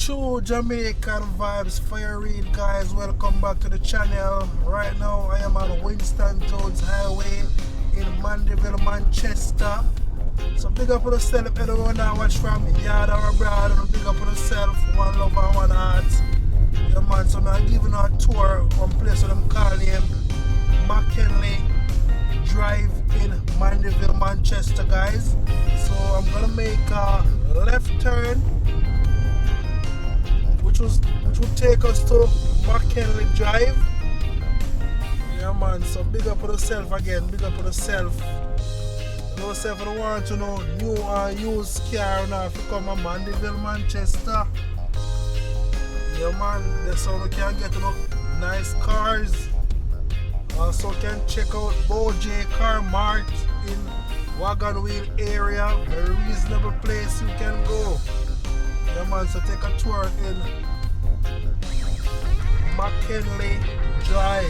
True Jamaican Vibes, Fire Reid guys, welcome back to the channel. Right now I am on Winston Jones Highway in Mandeville, Manchester. So big up on yourself, everyone that watch from yard or abroad, and big up on yourself, one love and one heart. Yeah man, so now I'm giving a tour from place where them call name McKINLEY Drive in Mandeville, Manchester guys. So I'm gonna make a left turn which would take us to McKINLEY Drive. Yeah man, so big up on yourself again, big up on yourself. Those if you want to know new or used car now, if you come to Mandeville, Manchester. Yeah man, that's how we can get nice cars. Also can check out Boj Car Mart in Wagon Wheel area, very reasonable place you can go. Yeah man, so take a tour in McKINLEY Drive.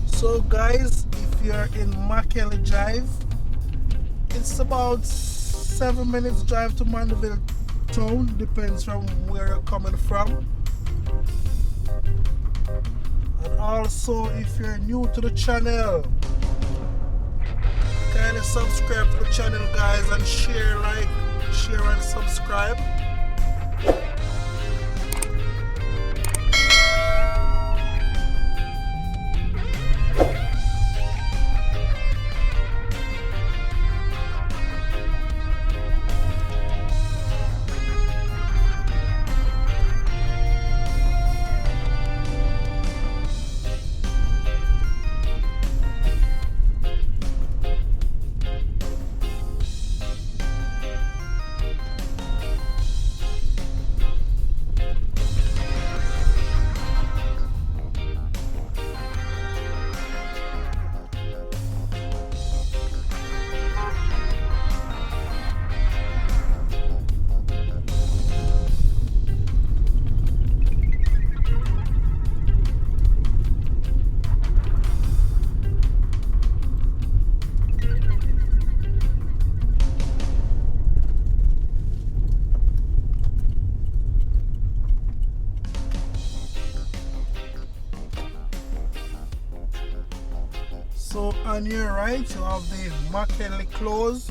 So guys, if you're in McKINLEY Drive, it's about 7 minutes drive to Mandeville town, depends from where you're coming from. And also, if you're new to the channel, kindly subscribe to the channel guys, and share, like, share and subscribe. So on your right you have the McKINLEY Close.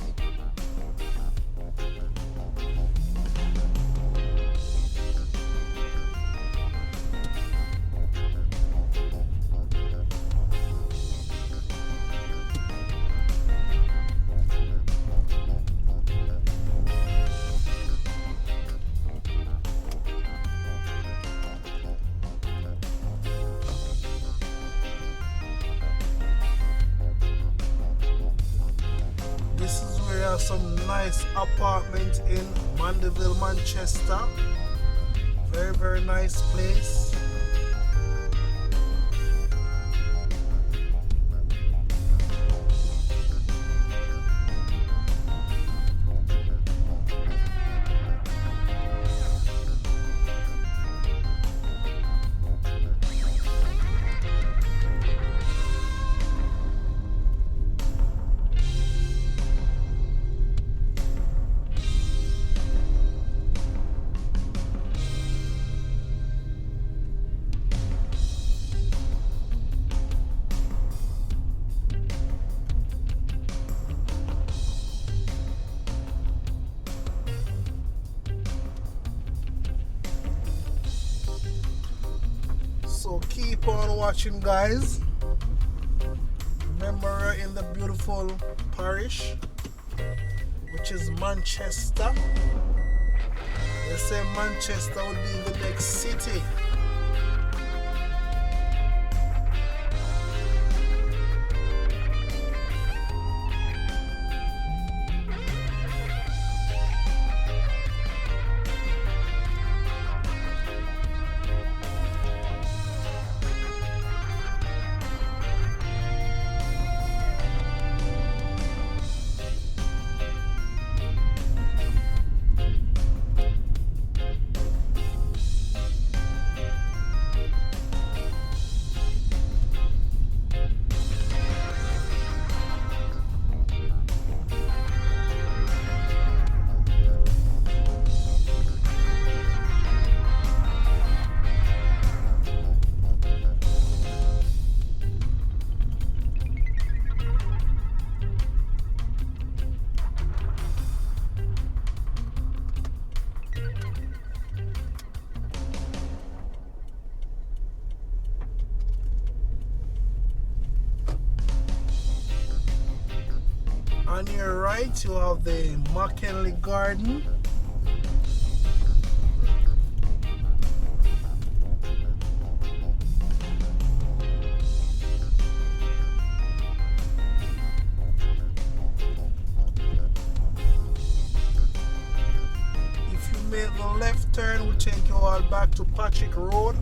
This is where you have some nice apartments in Mandeville, Manchester. Very, very nice place. So keep on watching guys. Remember we're in the beautiful parish, which is Manchester. They say Manchester would be the next city. On your right, you have the McKINLEY Garden. If you make the left turn, we'll take you all back to Patrick Road.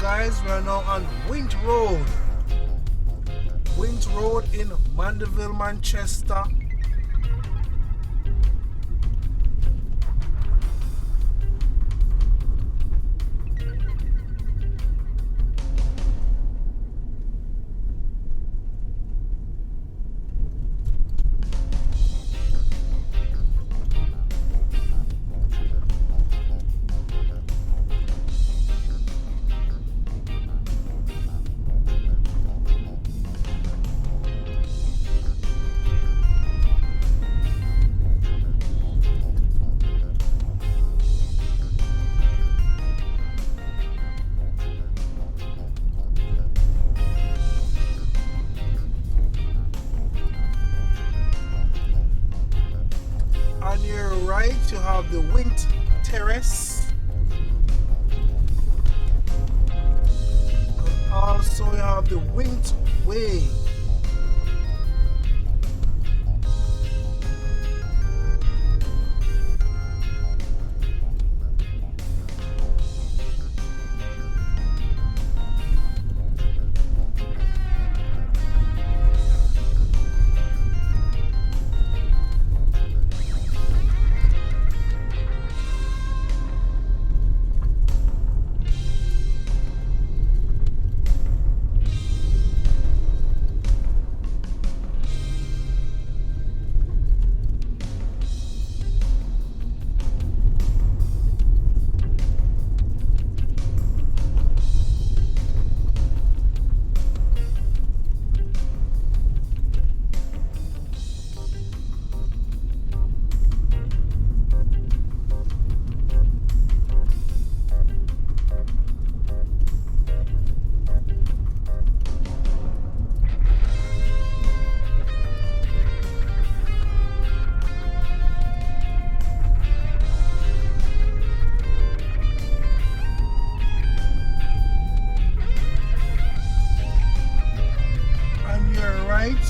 Guys, we're now on Wint Road. Wint Road in Mandeville, Manchester. On your right, you have the Wint Terrace. And also you have the Wint Way.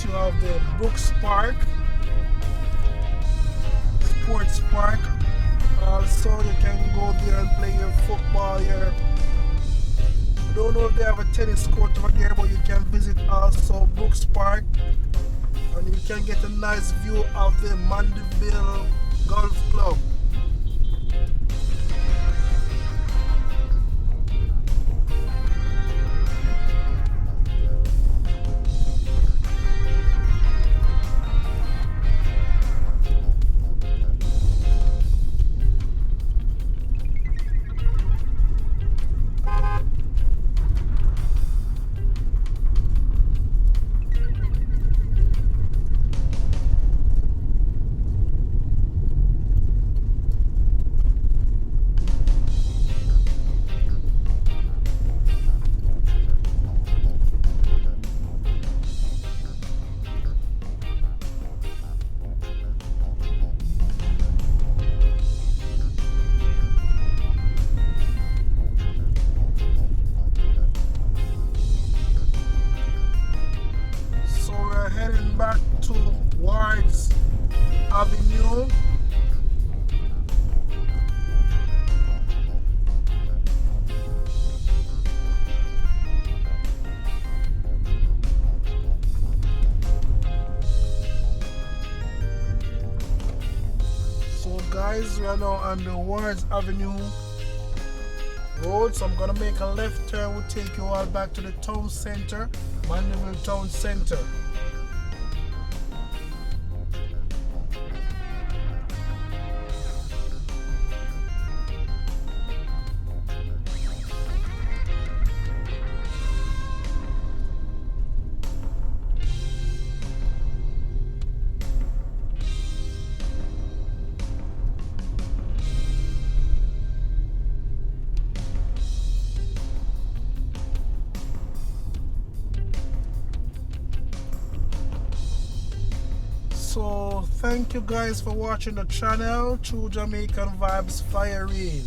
You have the Brooks Park, Sports Park. Also, you can go there and play your football. I don't know if they have a tennis court over there, but you can visit also Brooks Park, and you can get a nice view of the Mandeville Golf Club. Heading back towards Avenue. So guys, we are now on the Wards Avenue road, so I'm gonna make a left turn. We'll take you all back to the town center, Mandeville Town Center. So thank you guys for watching the channel, True Jamaican Vibes, Fire Reid.